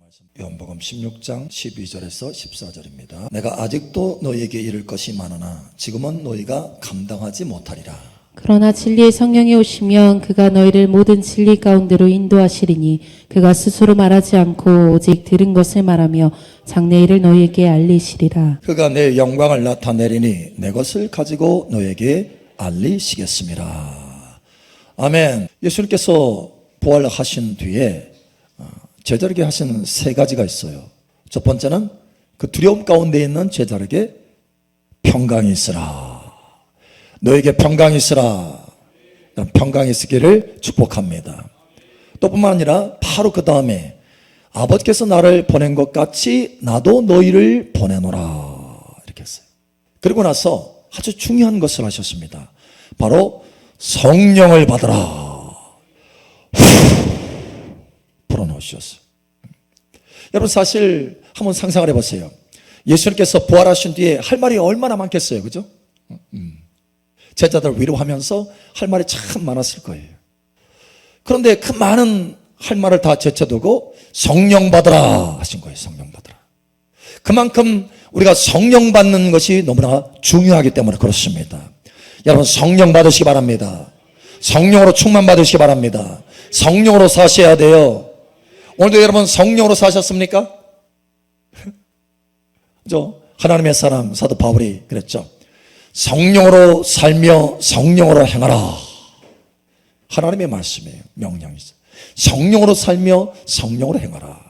말씀 요한복음 16장 12절에서 14절입니다. 내가 아직도 너희에게 이를 것이 많으나 지금은 너희가 감당하지 못하리라. 그러나 진리의 성령이 오시면 그가 너희를 모든 진리 가운데로 인도하시리니 그가 스스로 말하지 않고 오직 들은 것을 말하며 장래 일을 너희에게 알리시리라. 그가 내 영광을 나타내리니 내 것을 가지고 너희에게 알리시겠습니다. 아멘. 예수님께서 부활하신 뒤에 제자에게 하신 세 가지가 있어요. 첫 번째는 그 두려움 가운데 있는 제자에게 평강이 있으라. 너에게 평강이 있으라. 평강이 있기를 축복합니다. 또 뿐만 아니라 바로 그 다음에 아버지께서 나를 보낸 것 같이 나도 너희를 보내노라 이렇게 했어요. 그리고 나서 아주 중요한 것을 하셨습니다. 바로 성령을 받으라. 불어넣으셨어요. 여러분 사실 한번 상상을 해보세요. 예수님께서 부활하신 뒤에 할 말이 얼마나 많겠어요, 그죠? 제자들 위로하면서 할 말이 참 많았을 거예요. 그런데 그 많은 할 말을 다 제쳐두고 성령 받으라 하신 거예요. 성령 받으라. 그만큼 우리가 성령 받는 것이 너무나 중요하기 때문에 그렇습니다. 여러분 성령 받으시기 바랍니다. 성령으로 충만 받으시기 바랍니다. 성령으로 사셔야 돼요. 오늘도 여러분 성령으로 사셨습니까? 그죠? 하나님의 사람 사도 바울이 그랬죠. 성령으로 살며 성령으로 행하라. 하나님의 말씀이에요. 명령이죠. 성령으로 살며 성령으로 행하라.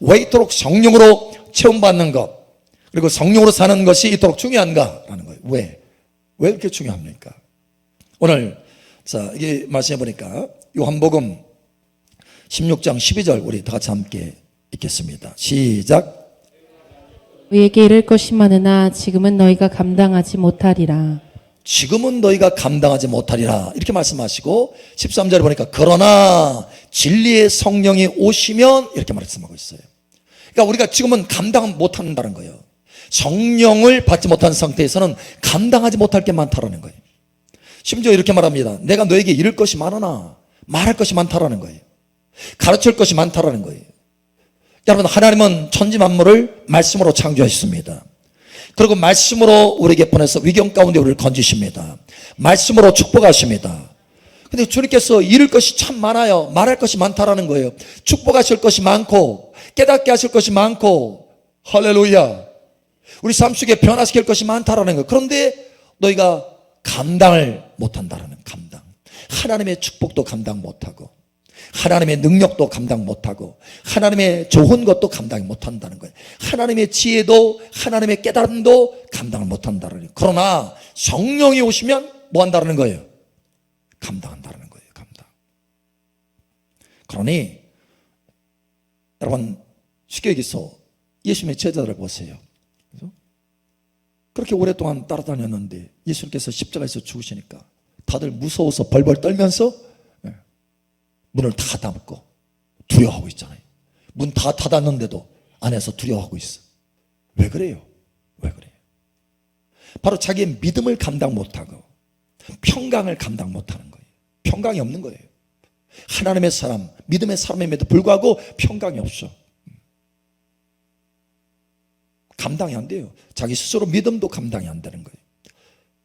왜 이토록 성령으로 체험받는 것 그리고 성령으로 사는 것이 이토록 중요한가라는 거예요. 왜 이렇게 중요합니까? 오늘 자 이게 말씀해 보니까 요한복음 16장 12절 우리 다 같이 함께 읽겠습니다. 시작. 너희에게 이를 것이 많으나 지금은 너희가 감당하지 못하리라. 지금은 너희가 감당하지 못하리라 이렇게 말씀하시고 13절에 보니까 그러나 진리의 성령이 오시면 이렇게 말씀하고 있어요. 그러니까 우리가 지금은 감당 못한다는 거예요. 성령을 받지 못한 상태에서는 감당하지 못할 게 많다라는 거예요. 심지어 이렇게 말합니다. 내가 너에게 이를 것이 많으나 말할 것이 많다라는 거예요. 가르칠 것이 많다라는 거예요. 여러분 하나님은 천지 만물을 말씀으로 창조하셨습니다. 그리고 말씀으로 우리에게 보내서 위경 가운데 우리를 건지십니다. 말씀으로 축복하십니다. 근데 주님께서 이룰 것이 참 많아요. 말할 것이 많다라는 거예요. 축복하실 것이 많고 깨닫게 하실 것이 많고 할렐루야 우리 삶 속에 변화시킬 것이 많다라는 거예요. 그런데 너희가 감당을 못한다라는 감당. 하나님의 축복도 감당 못하고 하나님의 능력도 감당 못하고 하나님의 좋은 것도 감당 못한다는 거예요. 하나님의 지혜도 하나님의 깨달음도 감당을 못한다는 거예요. 그러나 성령이 오시면 뭐 한다는 거예요? 감당한다는 거예요. 감당. 그러니 여러분 쉽게 얘기해서 예수님의 제자들을 보세요. 그렇게 오랫동안 따라다녔는데 예수님께서 십자가에서 죽으시니까 다들 무서워서 벌벌 떨면서 문을 다 닫고 두려워하고 있잖아요. 문 다 닫았는데도 안에서 두려워하고 있어. 왜 그래요? 왜 그래요? 바로 자기의 믿음을 감당 못하고 평강을 감당 못하는 거예요. 평강이 없는 거예요. 하나님의 사람, 믿음의 사람임에도 불구하고 평강이 없어. 감당이 안 돼요. 자기 스스로 믿음도 감당이 안 되는 거예요.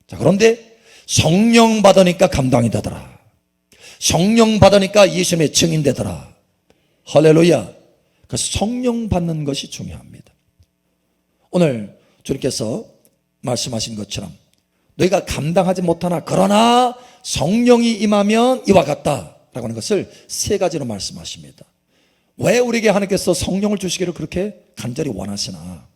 자, 그런데 성령 받으니까 감당이 되더라. 성령 받으니까 예수님의 증인 되더라. 할렐루야. 그래서 성령 받는 것이 중요합니다. 오늘 주님께서 말씀하신 것처럼 너희가 감당하지 못하나 그러나 성령이 임하면 이와 같다라고 하는 것을 세 가지로 말씀하십니다. 왜 우리에게 하나님께서 성령을 주시기를 그렇게 간절히 원하시나?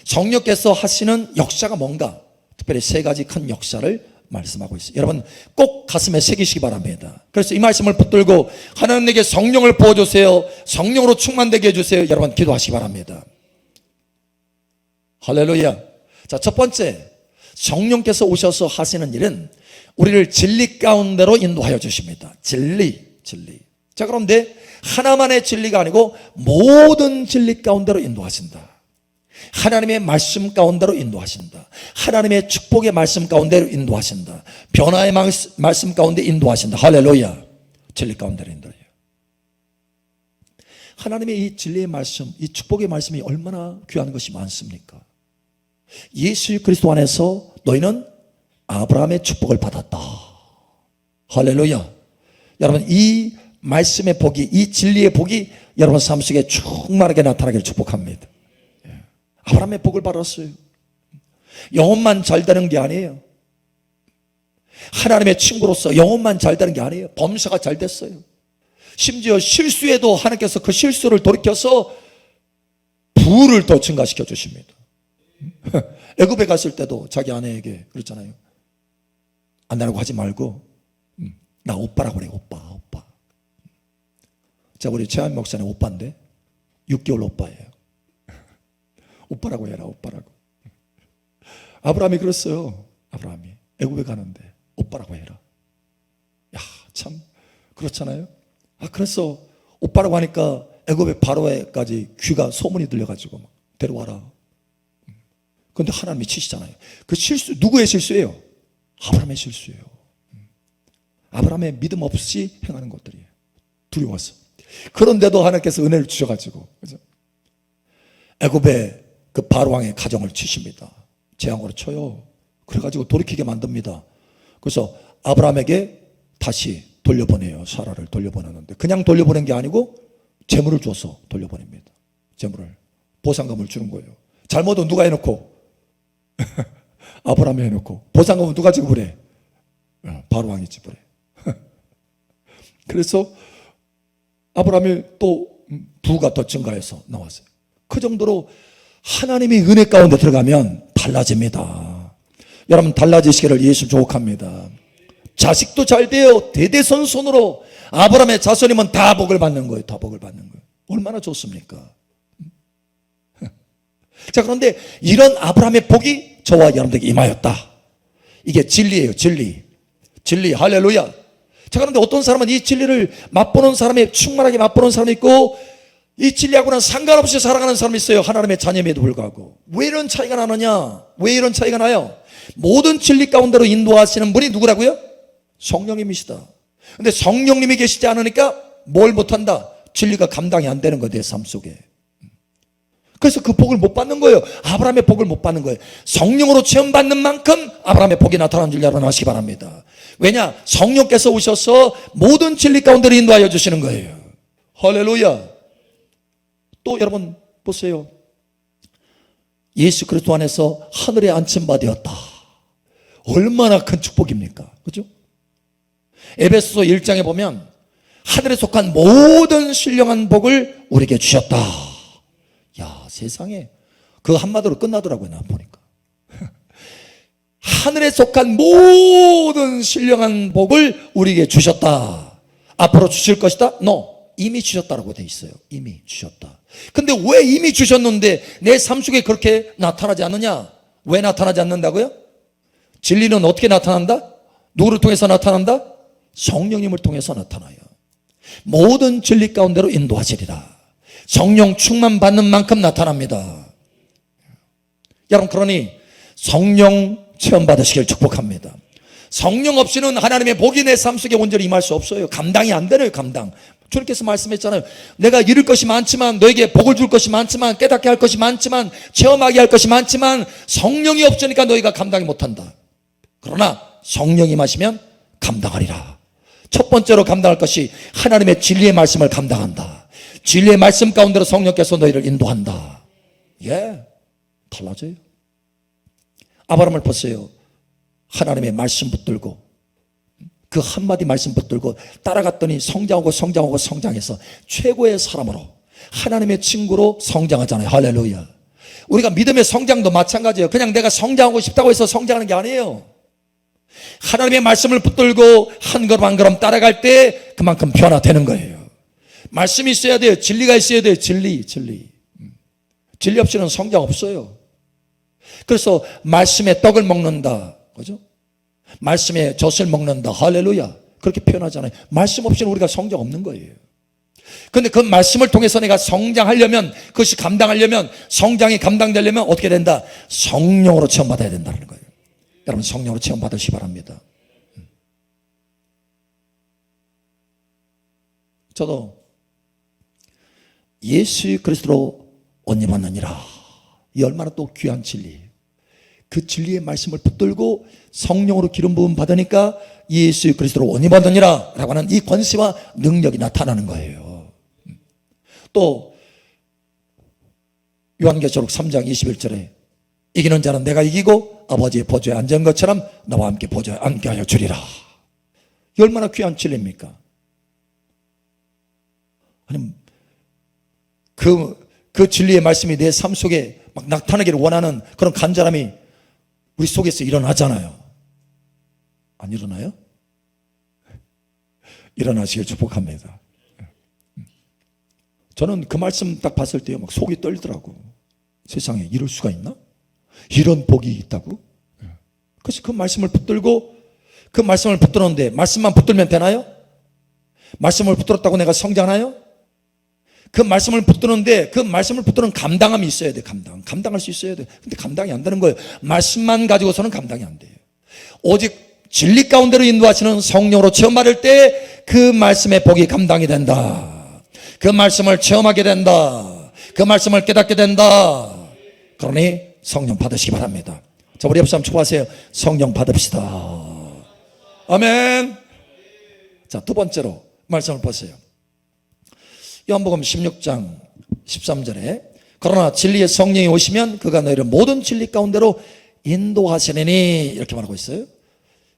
성령께서 하시는 역사가 뭔가? 특별히 세 가지 큰 역사를 말씀하고 있어요. 여러분 꼭 가슴에 새기시기 바랍니다. 그래서 이 말씀을 붙들고 하나님 내게 성령을 부어주세요. 성령으로 충만되게 해주세요. 여러분 기도하시기 바랍니다. 할렐루야. 자, 첫 번째 성령께서 오셔서 하시는 일은 우리를 진리 가운데로 인도하여 주십니다. 진리. 자, 그런데 하나만의 진리가 아니고 모든 진리 가운데로 인도하신다. 하나님의 말씀 가운데로 인도하신다. 하나님의 축복의 말씀 가운데로 인도하신다. 변화의 말씀 가운데 인도하신다. 할렐루야. 진리 가운데로 인도해요. 하나님의 이 진리의 말씀, 이 축복의 말씀이 얼마나 귀한 것이 많습니까? 예수 그리스도 안에서 너희는 아브라함의 축복을 받았다. 할렐루야. 여러분, 이 말씀의 복이, 이 진리의 복이 여러분 삶 속에 충만하게 나타나기를 축복합니다. 아브라함의 복을 받았어요. 영혼만 잘 되는 게 아니에요. 하나님의 친구로서 영혼만 잘 되는 게 아니에요. 범사가 잘 됐어요. 심지어 실수에도 하나님께서 그 실수를 돌이켜서 부를 더 증가시켜 주십니다. 애굽에 갔을 때도 자기 아내에게 그랬잖아요. 안나라고 하지 말고 나 오빠라고 그래. 오빠. 자, 우리 최한 목사님 오빠인데 6개월 오빠예요. 오빠라고 해라. 오빠라고. 아브라함이 그랬어요. 아브라함이 애굽에 가는데 오빠라고 해라. 야, 참 그렇잖아요. 그래서 오빠라고 하니까 애굽의 바로에까지 귀가 소문이 들려가지고 막 데려와라. 그런데 하나님이 치시잖아요. 그 실수 누구의 실수예요? 아브라함의 실수예요. 아브라함의 믿음 없이 행하는 것들이에요. 두려워서. 그런데도 하나님께서 은혜를 주셔가지고, 그죠? 애굽의 그 바로왕의 가정을 치십니다. 재앙으로 쳐요. 그래가지고 돌이키게 만듭니다. 그래서 아브라함에게 다시 돌려보내요. 사라를 돌려보내는데 그냥 돌려보낸 게 아니고 재물을 줘서 돌려보냅니다. 재물을, 보상금을 주는 거예요. 잘못은 누가 해놓고? 아브라함이 해놓고. 보상금은 누가 지불해? 바로왕이 지불해. 그래서 아브라함이 또 부가 더 증가해서 나왔어요. 그 정도로 하나님이 은혜 가운데 들어가면 달라집니다. 여러분, 달라지시기를 예수 조국합니다. 자식도 잘 돼요. 대대손손으로 아브라함의 자손이면 다 복을 받는 거예요. 다 복을 받는 거예요. 얼마나 좋습니까? 자, 그런데 이런 아브라함의 복이 저와 여러분들에게 임하였다. 이게 진리예요. 진리. 할렐루야. 자, 그런데 어떤 사람은 이 진리를 맛보는 사람이, 충만하게 맛보는 사람이 있고, 이 진리하고는 상관없이 살아가는 사람이 있어요. 하나님의 자녀임에도 불구하고. 왜 이런 차이가 나느냐? 왜 이런 차이가 나요? 모든 진리 가운데로 인도하시는 분이 누구라고요? 성령님이시다. 근데 성령님이 계시지 않으니까 뭘 못한다? 진리가 감당이 안 되는 거예요. 내 삶 속에. 그래서 그 복을 못 받는 거예요. 아브라함의 복을 못 받는 거예요. 성령으로 체험받는 만큼 아브라함의 복이 나타나는 줄 여러분 아시기 바랍니다. 왜냐? 성령께서 오셔서 모든 진리 가운데로 인도하여 주시는 거예요. 할렐루야. 또 여러분 보세요. 예수 그리스도 안에서 하늘에 앉힌 바 되었다. 얼마나 큰 축복입니까? 그죠? 에베소서 1장에 보면 하늘에 속한 모든 신령한 복을 우리에게 주셨다. 야, 세상에 그 한마디로 끝나더라고요. 나 보니까. 하늘에 속한 모든 신령한 복을 우리에게 주셨다. 앞으로 주실 것이다? No. 이미 주셨다라고 돼 있어요. 이미 주셨다. 근데 왜 이미 주셨는데 내 삶 속에 그렇게 나타나지 않느냐? 왜 나타나지 않는다고요? 진리는 어떻게 나타난다? 누구를 통해서 나타난다? 성령님을 통해서 나타나요. 모든 진리 가운데로 인도하시리라. 성령 충만 받는 만큼 나타납니다. 여러분, 그러니 성령 체험 받으시길 축복합니다. 성령 없이는 하나님의 복이 내 삶 속에 온전히 임할 수 없어요. 감당이 안 되네요. 감당. 주님께서 말씀했잖아요. 내가 이룰 것이 많지만, 너에게 복을 줄 것이 많지만, 깨닫게 할 것이 많지만, 체험하게 할 것이 많지만 성령이 없으니까 너희가 감당이 못한다. 그러나 성령이 마시면 감당하리라. 첫 번째로 감당할 것이 하나님의 진리의 말씀을 감당한다. 진리의 말씀 가운데로 성령께서 너희를 인도한다. 예, 달라져요. 아브라함을 보세요. 하나님의 말씀 붙들고 그 한마디 말씀 붙들고 따라갔더니 성장해서 최고의 사람으로, 하나님의 친구로 성장하잖아요. 할렐루야. 우리가 믿음의 성장도 마찬가지예요. 그냥 내가 성장하고 싶다고 해서 성장하는 게 아니에요. 하나님의 말씀을 붙들고 한 걸음 한 걸음 따라갈 때 그만큼 변화되는 거예요. 말씀이 있어야 돼요. 진리가 있어야 돼요. 진리. 진리 없이는 성장 없어요. 그래서 말씀의 떡을 먹는다. 그죠? 말씀의 젖을 먹는다. 할렐루야. 그렇게 표현하잖아요. 말씀 없이는 우리가 성장 없는 거예요. 그런데 그 말씀을 통해서 내가 성장하려면, 그것이 감당하려면, 성장이 감당되려면 어떻게 된다? 성령으로 체험받아야 된다는 거예요. 여러분, 성령으로 체험받으시기 바랍니다. 저도 예수 그리스도로 옷 입었느니라. 이 얼마나 또 귀한 진리예요. 그 진리의 말씀을 붙들고 성령으로 기름 부음 받으니까 예수 그리스도로 옷 입었느니라 라고 하는 이 권세와 능력이 나타나는 거예요. 또 요한계시록 3장 21절에 이기는 자는 내가 이기고 아버지의 보좌에 앉은 것처럼 나와 함께 보좌에 앉게 하여 주리라. 이 얼마나 귀한 진리입니까? 아니, 그 진리의 말씀이 내 삶 속에 막 나타나기를 원하는 그런 간절함이 우리 속에서 일어나잖아요. 안 일어나요? 일어나시길 축복합니다. 저는 그 말씀 딱 봤을 때 막 속이 떨리더라고. 세상에 이럴 수가 있나? 이런 복이 있다고? 그래서 그 말씀을 붙들고 그 말씀을 붙들었는데 말씀만 붙들면 되나요? 말씀을 붙들었다고 내가 성장하나요? 그 말씀을 붙드는데 그 말씀을 붙드는 감당함이 있어야 돼. 감당할 수 있어야 돼. 근데 감당이 안 되는 거예요. 말씀만 가지고서는 감당이 안 돼요. 오직 진리 가운데로 인도하시는 성령으로 체험받을 때 그 말씀의 복이 감당이 된다. 그 말씀을 체험하게 된다. 그 말씀을 깨닫게 된다. 그러니 성령 받으시기 바랍니다. 자, 우리 옆 사람 축복하세요. 성령 받읍시다. 아멘. 자, 두 번째로 말씀을 보세요. 요한복음 16장 13절에 그러나 진리의 성령이 오시면 그가 너희를 모든 진리 가운데로 인도하시느니 이렇게 말하고 있어요.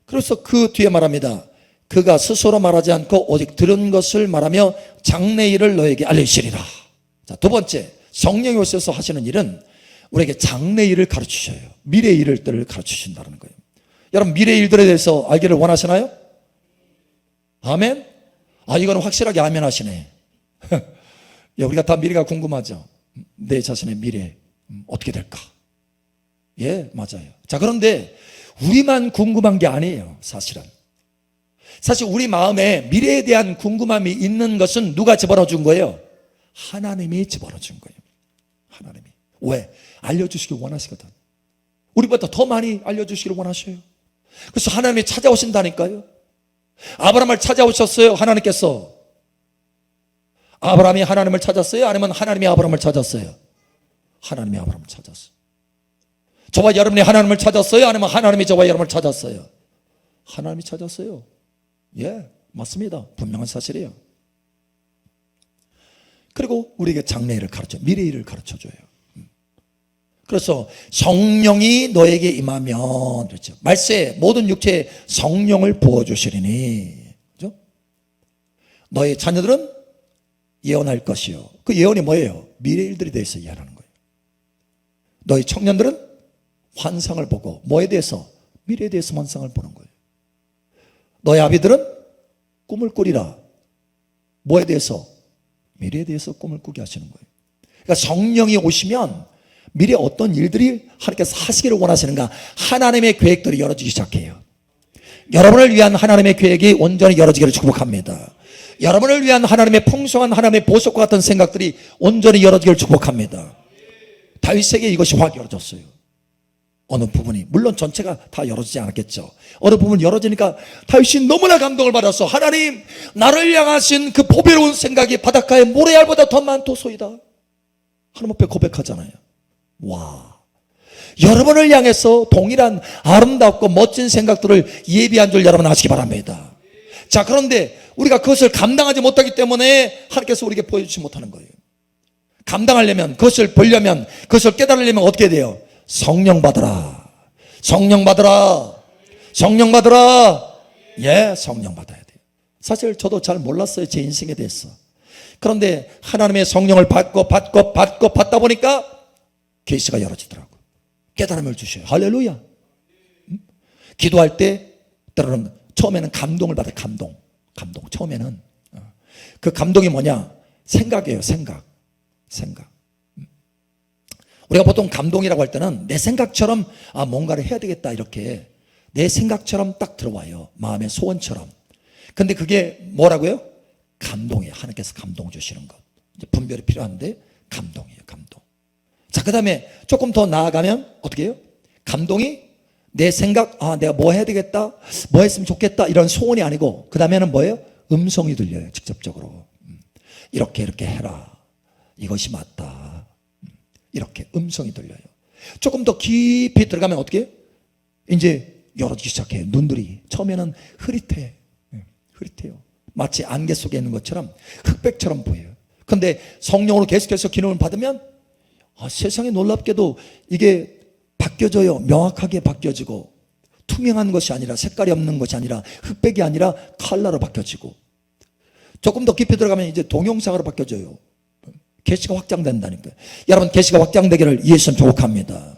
그래서 그 뒤에 말합니다. 그가 스스로 말하지 않고 오직 들은 것을 말하며 장래일을 너에게 알리시리라. 자, 두 번째, 성령이 오셔서 하시는 일은 우리에게 장래일을 가르치셔요. 미래 일들을 가르치신다는 거예요. 여러분, 미래 일들에 대해서 알기를 원하시나요? 아멘? 이거는 확실하게 아멘 하시네. 우리가 다 미래가 궁금하죠. 내 자신의 미래 어떻게 될까? 예, 맞아요. 자, 그런데 우리만 궁금한 게 아니에요. 사실 우리 마음에 미래에 대한 궁금함이 있는 것은 누가 집어넣어 준 거예요? 하나님이 집어넣어 준 거예요. 하나님이. 왜? 알려주시길 원하시거든. 우리보다 더 많이 알려주시길 원하셔요. 그래서 하나님이 찾아오신다니까요. 아브라함을 찾아오셨어요. 하나님께서. 아브라함이 하나님을 찾았어요? 아니면 하나님이 아브라함을 찾았어요? 하나님이 아브라함을 찾았어요. 저와 여러분이 하나님을 찾았어요? 아니면 하나님이 저와 여러분을 찾았어요? 하나님이 찾았어요. 예, 맞습니다. 분명한 사실이에요. 그리고 우리에게 장래일을 미래일을 가르쳐줘요. 그래서 성령이 너에게 임하면, 그렇죠. 말세에 모든 육체에 성령을 부어주시리니, 그렇죠? 너의 자녀들은 예언할 것이요. 그 예언이 뭐예요? 미래일들에 대해서 예언하는 거예요. 너희 청년들은 환상을 보고 뭐에 대해서? 미래에 대해서 환상을 보는 거예요. 너희 아비들은 꿈을 꾸리라. 뭐에 대해서? 미래에 대해서 꿈을 꾸게 하시는 거예요. 그러니까 성령이 오시면 미래에 어떤 일들이 하나님께서 하시기를 원하시는가? 하나님의 계획들이 열어지기 시작해요. 여러분을 위한 하나님의 계획이 온전히 열어지기를 축복합니다. 여러분을 위한 하나님의 풍성한 하나님의 보석과 같은 생각들이 온전히 열어지기를 축복합니다. 다윗에게 이것이 확 열어졌어요. 어느 부분이, 물론 전체가 다 열어지지 않았겠죠. 어느 부분 열어지니까 다윗이 너무나 감동을 받았어. 하나님, 나를 향하신 그 보배로운 생각이 바닷가의 모래알보다 더 많도소이다. 하나님 앞에 고백하잖아요. 와, 여러분을 향해서 동일한 아름답고 멋진 생각들을 예비한 줄 여러분 아시기 바랍니다. 자, 그런데 우리가 그것을 감당하지 못하기 때문에 하나님께서 우리에게 보여주지 못하는 거예요. 감당하려면, 그것을 보려면, 그것을 깨달으려면 어떻게 돼요? 성령 받으라. 성령 받으라. 성령 받으라. 예, 성령 받아야 돼요. 사실 저도 잘 몰랐어요. 제 인생에 대해서. 그런데 하나님의 성령을 받다 보니까 계시가 열어지더라고요. 깨달음을 주셔요. 할렐루야. 기도할 때 때로는 처음에는 감동을 받아요. 감동. 처음에는. 그 감동이 뭐냐? 생각이에요. 생각. 우리가 보통 감동이라고 할 때는 내 생각처럼 뭔가를 해야 되겠다 이렇게 내 생각처럼 딱 들어와요. 마음의 소원처럼. 근데 그게 뭐라고요? 감동이에요. 하나님께서 감동 주시는 것. 이제 분별이 필요한데 감동이에요. 감동. 자, 그 다음에 조금 더 나아가면 어떻게 해요? 감동이 내 생각, 내가 뭐 해야 되겠다, 뭐 했으면 좋겠다 이런 소원이 아니고 그 다음에는 뭐예요? 음성이 들려요. 직접적으로. 이렇게 해라. 이것이 맞다. 이렇게 음성이 들려요. 조금 더 깊이 들어가면 어떻게 해요? 이제 열어지기 시작해요. 눈들이 처음에는 흐릿해. 흐릿해요. 마치 안개 속에 있는 것처럼 흑백처럼 보여요. 그런데 성령으로 계속해서 기능을 받으면 세상에 놀랍게도 이게 바뀌어져요. 명확하게 바뀌어지고 투명한 것이 아니라, 색깔이 없는 것이 아니라, 흑백이 아니라 컬러로 바뀌어지고, 조금 더 깊이 들어가면 이제 동영상으로 바뀌어져요. 계시가 확장된다니까요. 여러분, 계시가 확장되기를 예수는 축복합니다.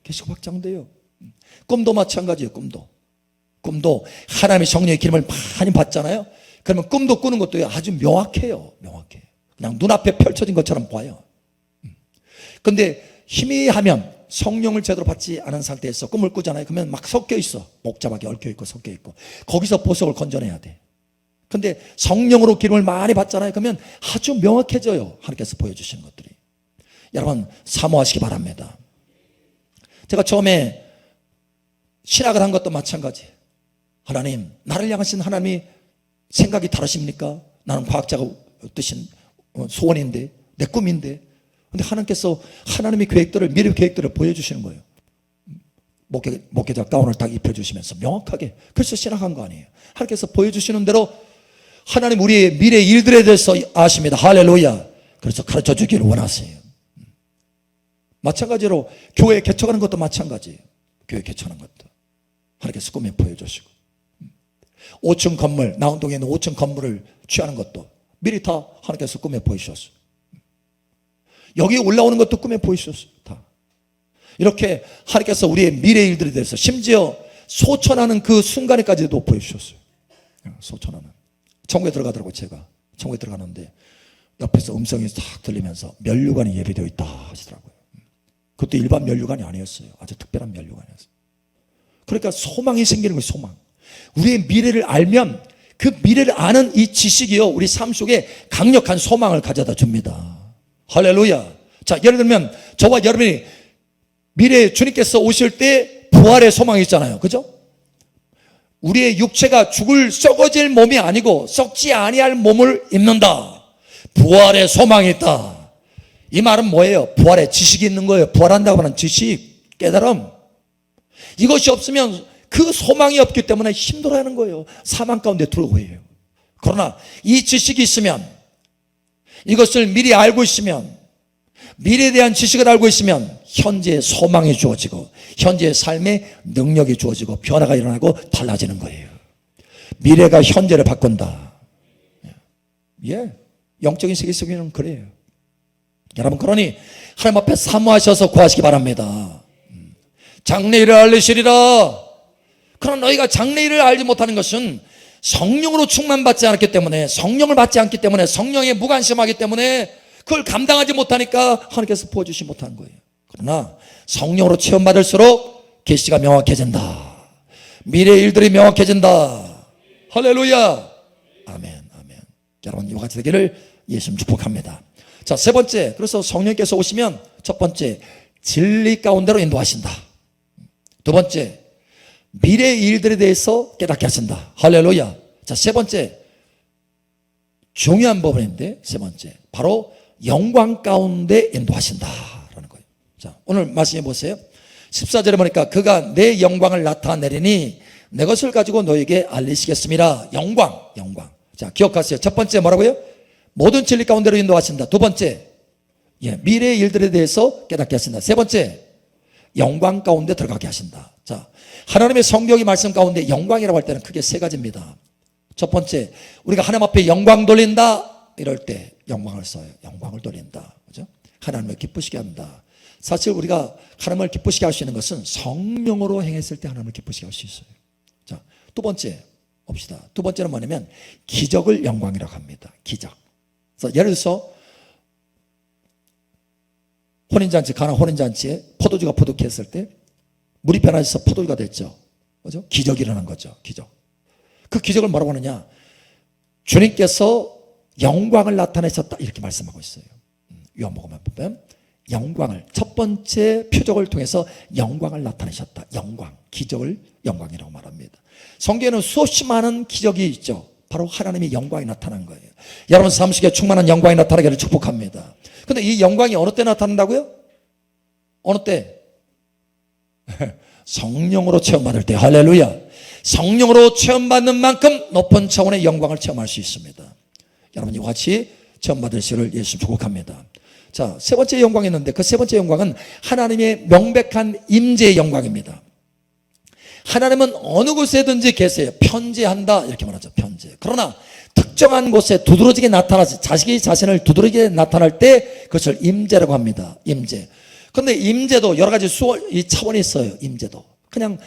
계시가 확장돼요. 꿈도 마찬가지예요. 꿈도 하나님의 성령의 기름을 많이 받잖아요. 그러면 꿈도 꾸는 것도 아주 명확해요. 명확해. 그냥 눈앞에 펼쳐진 것처럼 봐요. 근데 희미하면, 성령을 제대로 받지 않은 상태에서 꿈을 꾸잖아요. 그러면 막 섞여 있어. 복잡하게 얽혀 있고 섞여 있고. 거기서 보석을 건져내야 돼. 근데 성령으로 기름을 많이 받잖아요. 그러면 아주 명확해져요. 하나님께서 보여주시는 것들이. 여러분, 사모하시기 바랍니다. 제가 처음에 신학을 한 것도 마찬가지. 하나님, 나를 향하신 하나님이 생각이 다르십니까? 나는 과학자가 뜻인 소원인데, 내 꿈인데. 근데 하나님께서 하나님의 계획들을, 미래 계획들을 보여주시는 거예요. 목회자 가운을 딱 입혀주시면서 명확하게. 그래서 신학한 거 아니에요. 하나님께서 보여주시는 대로 하나님 우리의 미래 일들에 대해서 아십니다. 할렐루야. 그래서 가르쳐 주기를 원하세요. 마찬가지로 교회 개척하는 것도 마찬가지예요. 교회 개척하는 것도 하나님께서 꿈에 보여주시고, 5층 건물, 나운동에 있는 5층 건물을 취하는 것도 미리 다 하나님께서 꿈에 보이셨어요. 여기에 올라오는 것도 꿈에 보이셨어요. 다. 이렇게 하나님께서 우리의 미래 일들에 대해서, 심지어 소천하는 그 순간에까지도 보여주셨어요. 소천하는. 천국에 들어가더라고요. 제가 천국에 들어가는데 옆에서 음성이 탁 들리면서 면류관이 예비되어 있다 하시더라고요. 그것도 일반 면류관이 아니었어요. 아주 특별한 면류관이었어요. 그러니까 소망이 생기는 거예요. 소망. 우리의 미래를 알면 그 미래를 아는 이 지식이요, 우리 삶 속에 강력한 소망을 가져다 줍니다. 할렐루야. 자, 예를 들면 저와 여러분이 미래에 주님께서 오실 때 부활의 소망이 있잖아요. 그죠? 우리의 육체가 죽을 썩어질 몸이 아니고 썩지 아니할 몸을 입는다. 부활의 소망이 있다. 이 말은 뭐예요? 부활의 지식이 있는 거예요. 부활한다고 하는 지식, 깨달음. 이것이 없으면, 그 소망이 없기 때문에 힘들어하는 거예요. 사망 가운데 들어오고 해요. 그러나 이 지식이 있으면, 이것을 미리 알고 있으면, 미래에 대한 지식을 알고 있으면 현재의 소망이 주어지고 현재의 삶의 능력이 주어지고 변화가 일어나고 달라지는 거예요. 미래가 현재를 바꾼다. 예, 영적인 세계 속에는 그래요. 여러분, 그러니 하나님 앞에 사모하셔서 구하시기 바랍니다. 장래일을 알리시리라. 그러나 너희가 장래일을 알지 못하는 것은 성령으로 충만받지 않았기 때문에, 성령을 받지 않기 때문에, 성령에 무관심하기 때문에 그걸 감당하지 못하니까 하나님께서 부어주시 못한 거예요. 그러나 성령으로 체험받을수록 계시가 명확해진다. 미래의 일들이 명확해진다. 할렐루야. 아멘, 아멘. 여러분, 이와 같이 되기를 예수님 축복합니다. 자, 세 번째, 그래서 성령께서 오시면 첫 번째, 진리 가운데로 인도하신다. 두 번째, 미래의 일들에 대해서 깨닫게 하신다. 할렐루야. 자, 세 번째, 중요한 부분인데, 세 번째, 바로 영광 가운데 인도하신다라는 거예요. 자, 오늘 말씀해 보세요. 14절에 보니까 그가 내 영광을 나타내리니 내 것을 가지고 너에게 알리시겠습니다. 영광. 자, 기억하세요. 첫 번째 뭐라고요? 모든 진리 가운데로 인도하신다. 두 번째, 미래의 일들에 대해서 깨닫게 하신다. 세 번째, 영광 가운데 들어가게 하신다. 자, 하나님의 성경의 말씀 가운데 영광이라고 할 때는 크게 세 가지입니다. 첫 번째, 우리가 하나님 앞에 영광 돌린다 이럴 때 영광을 써요. 영광을 돌린다. 그죠? 하나님을 기쁘시게 한다. 사실 우리가 하나님을 기쁘시게 할 수 있는 것은 성령으로 행했을 때 하나님을 기쁘시게 할 수 있어요. 자, 두 번째 봅시다. 두 번째는 뭐냐면 기적을 영광이라고 합니다. 기적. 그래서 예를 들어서 혼인잔치, 가나 혼인잔치에 포도주가 부족했을 때 물이 변화해서 포도주가 됐죠. 그죠? 기적이 일어난 거죠. 기적. 그 기적을 뭐라고 하느냐? 주님께서 영광을 나타내셨다 이렇게 말씀하고 있어요. 요한복음에 보면 영광을, 첫 번째 표적을 통해서 영광을 나타내셨다. 영광, 기적을 영광이라고 말합니다. 성경에는 수없이 많은 기적이 있죠. 바로 하나님의 영광이 나타난 거예요. 여러분 삶 속에 충만한 영광이 나타나기를 축복합니다. 근데 이 영광이 어느 때 나타난다고요? 어느 때? 성령으로 체험받을 때. 할렐루야. 성령으로 체험받는 만큼 높은 차원의 영광을 체험할 수 있습니다. 여러분 이와 같이 체험받으시기를 예수 축복합니다. 자, 세 번째 영광이 있는데 그 세 번째 영광은 하나님의 명백한 임재의 영광입니다. 하나님은 어느 곳에든지 계세요. 편재한다 이렇게 말하죠. 편재. 그러나 특정한 곳에 두드러지게 나타나지, 자식이 자신을 두드러지게 나타날 때 그것을 임재라고 합니다. 임재. 그런데 임재도 여러 가지 이 차원이 있어요. 임재도 그냥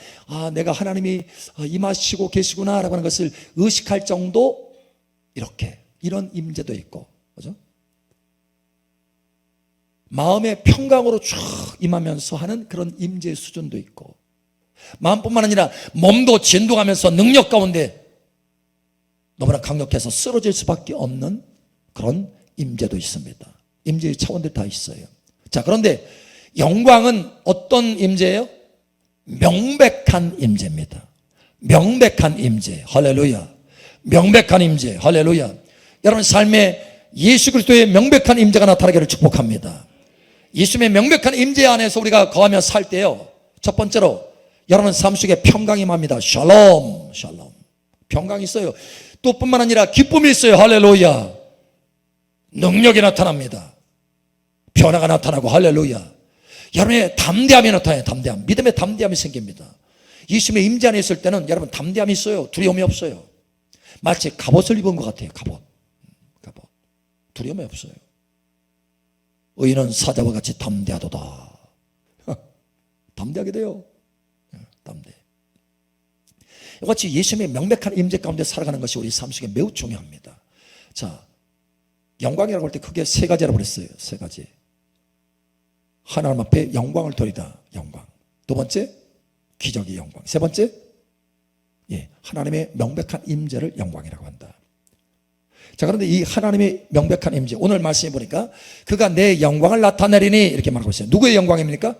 내가 하나님이 임하시고 계시구나라고 하는 것을 의식할 정도, 이렇게 이런 임재도 있고, 그죠? 마음의 평강으로 쭉 임하면서 하는 그런 임재의 수준도 있고, 마음뿐만 아니라 몸도 진동하면서 능력 가운데 너무나 강력해서 쓰러질 수밖에 없는 그런 임재도 있습니다. 임재의 차원들 다 있어요. 자, 그런데 영광은 어떤 임재예요? 명백한 임재입니다. 명백한 임재. 할렐루야. 명백한 임재. 할렐루야. 여러분 삶에 예수 그리스도의 명백한 임재가 나타나기를 축복합니다. 예수님의 명백한 임재 안에서 우리가 거하며 살 때요, 첫 번째로 여러분 삶 속에 평강이 임합니다. 샬롬. 샬롬. 평강이 있어요. 또 뿐만 아니라 기쁨이 있어요. 할렐루야. 능력이 나타납니다. 변화가 나타나고, 할렐루야. 여러분의 담대함이 나타나요. 담대함. 믿음의 담대함이 생깁니다. 예수님의 임재 안에 있을 때는 여러분 담대함이 있어요. 두려움이 없어요. 마치 갑옷을 입은 것 같아요. 갑옷. 두려움이 없어요. 의인은 사자와 같이 담대하도다. 담대하게 돼요. 담대. 이같이 예수님의 명백한 임재 가운데 살아가는 것이 우리 삶 속에 매우 중요합니다. 자, 영광이라고 할 때 크게 세 가지라고 그랬어요. 세 가지. 하나님 앞에 영광을 돌리다. 영광. 두 번째, 기적의 영광. 세 번째, 하나님의 명백한 임재를 영광이라고 한다. 자, 그런데 이 하나님의 명백한 임재, 오늘 말씀해 보니까 그가 내 영광을 나타내리니 이렇게 말하고 있어요. 누구의 영광입니까?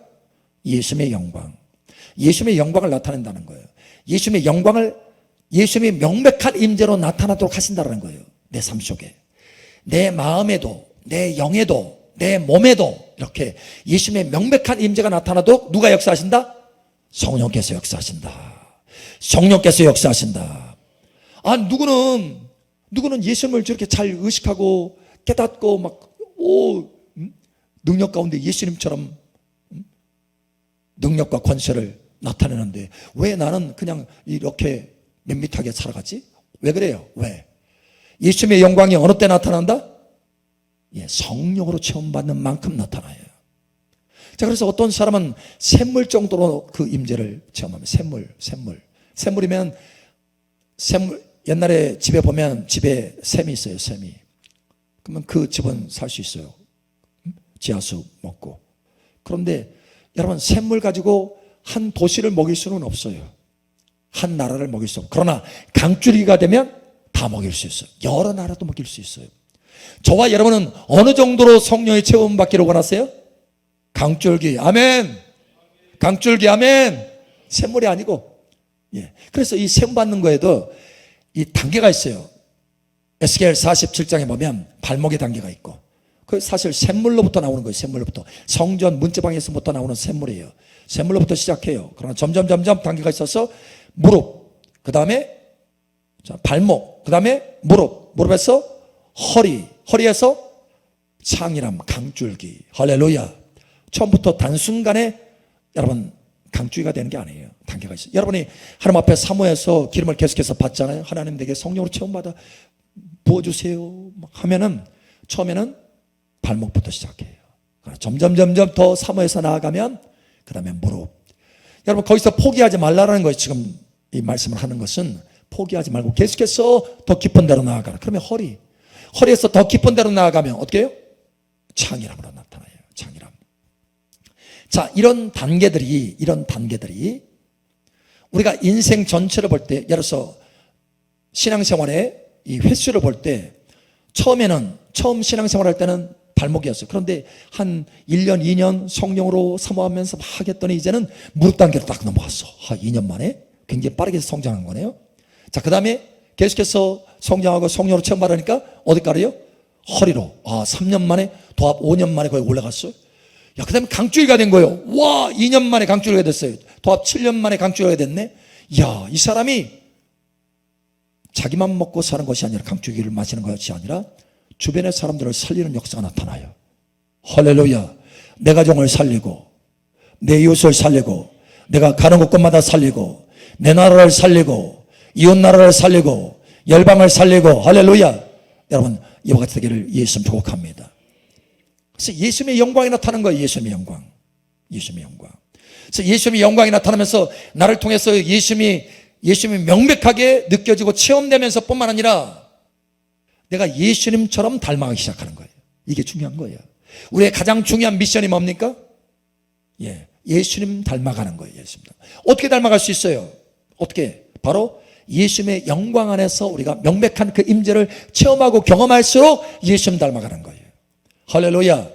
예수님의 영광. 예수님의 영광을 나타낸다는 거예요. 예수님의 영광을, 예수님의 명백한 임재로 나타나도록 하신다는 거예요. 내 삶 속에, 내 마음에도, 내 영에도, 내 몸에도 이렇게 예수님의 명백한 임재가 나타나도록 누가 역사하신다? 성령께서 역사하신다. 성령께서 역사하신다. 누구는 예수님을 저렇게 잘 의식하고 깨닫고 능력 가운데 예수님처럼 능력과 권세를 나타내는데 왜 나는 그냥 이렇게 밋밋하게 살아가지? 왜 그래요? 왜? 예수님의 영광이 어느 때 나타난다? 성령으로 체험받는 만큼 나타나요. 자, 그래서 어떤 사람은 샘물 정도로 그 임재를 체험합니다. 샘물이면 옛날에 집에 보면 집에 샘이 있어요. 샘이. 그러면 그 집은 살 수 있어요. 지하수 먹고. 그런데 여러분 샘물 가지고 한 도시를 먹일 수는 없어요. 한 나라를 먹일 수 없어요. 그러나 강줄기가 되면 다 먹일 수 있어요. 여러 나라도 먹일 수 있어요. 저와 여러분은 어느 정도로 성령의 체험받기를 원하세요? 강줄기. 아멘. 강줄기. 아멘. 샘물이 아니고. 그래서 이 샘 받는 거에도 이 단계가 있어요. 에스겔 47장에 보면 발목의 단계가 있고, 그 사실 샘물로부터 나오는 거예요. 샘물로부터. 성전 문제방에서부터 나오는 샘물이에요. 샘물로부터 시작해요. 그러나 점점 단계가 있어서 무릎, 그 다음에 발목, 그 다음에 무릎에서 허리에서 창이람, 강줄기. 할렐루야. 처음부터 단순간에 여러분 강줄기가 되는 게 아니에요. 단계가 있어요. 여러분이 하나님 앞에 사모해서 기름을 계속해서 받잖아요. 하나님 내게 성령으로 체험받아 부어주세요 하면은 처음에는 발목부터 시작해요. 점점 더 사모해서 나아가면 그 다음에 무릎. 여러분 거기서 포기하지 말라는 거예요. 지금 이 말씀을 하는 것은 포기하지 말고 계속해서 더 깊은 데로 나아가라. 그러면 허리에서 더 깊은 데로 나아가면 어떻게 해요? 창이람으로 나타나요. 창이람. 자, 이런 단계들이 우리가 인생 전체를 볼 때, 예를 들어서 신앙생활의 이 횟수를 볼 때 처음 신앙생활 할 때는 발목이었어요. 그런데 한 1년, 2년 성령으로 사모하면서 막 했더니 이제는 무릎 단계로 딱 넘어갔어. 2년 만에 굉장히 빠르게 성장한 거네요. 자, 그 다음에 계속해서 성령하고 성령으로 체험 받으니까 어디 가래요? 허리로. 3년 만에 도합 5년 만에 거의 올라갔어요. 야, 그 다음에 강줄기가 된 거예요. 와, 2년 만에 강줄기가 됐어요. 도합 7년 만에 강줄기가 됐네. 야, 이 사람이 자기만 먹고 사는 것이 아니라 강줄기를 마시는 것이 아니라 주변의 사람들을 살리는 역사가 나타나요. 할렐루야. 내 가정을 살리고 내 이웃을 살리고 내가 가는 곳곳마다 살리고 내 나라를 살리고 이웃 나라를 살리고 열방을 살리고 할렐루야. 여러분 이와 같이 되기를 예수님 축복합니다. 그래서 예수님의 영광이 나타나는 거예요. 예수님의 영광. 예수님의 영광. 그래서 예수님의 영광이 나타나면서 나를 통해서 예수님이 명백하게 느껴지고 체험되면서 뿐만 아니라 내가 예수님처럼 닮아가기 시작하는 거예요. 이게 중요한 거예요. 우리의 가장 중요한 미션이 뭡니까? 예수님 닮아가는 거예요. 예수님. 어떻게 닮아갈 수 있어요? 어떻게? 바로 예수님의 영광 안에서 우리가 명백한 그 임재를 체험하고 경험할수록 예수님 닮아가는 거예요. 할렐루야.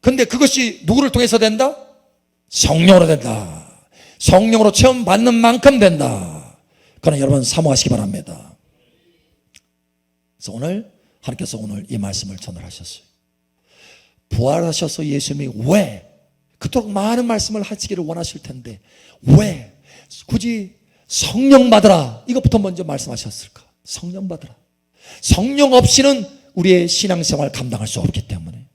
근데 그것이 누구를 통해서 된다? 성령으로 된다. 성령으로 체험받는 만큼 된다. 그러나 여러분 사모하시기 바랍니다. 그래서 하나님께서 오늘 이 말씀을 전달하셨어요. 부활하셔서 예수님이 왜 그토록 많은 말씀을 하시기를 원하실 텐데 왜 굳이 성령 받으라 이것부터 먼저 말씀하셨을까? 성령 받으라. 성령 없이는 우리의 신앙생활 감당할 수 없기 때문에,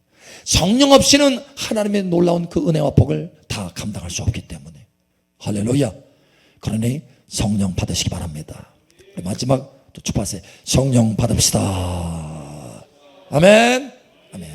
성령 없이는 하나님의 놀라운 그 은혜와 복을 다 감당할 수 없기 때문에, 할렐루야. 그러니 성령 받으시기 바랍니다. 마지막 또 주파세 성령 받읍시다. 아멘. 아멘.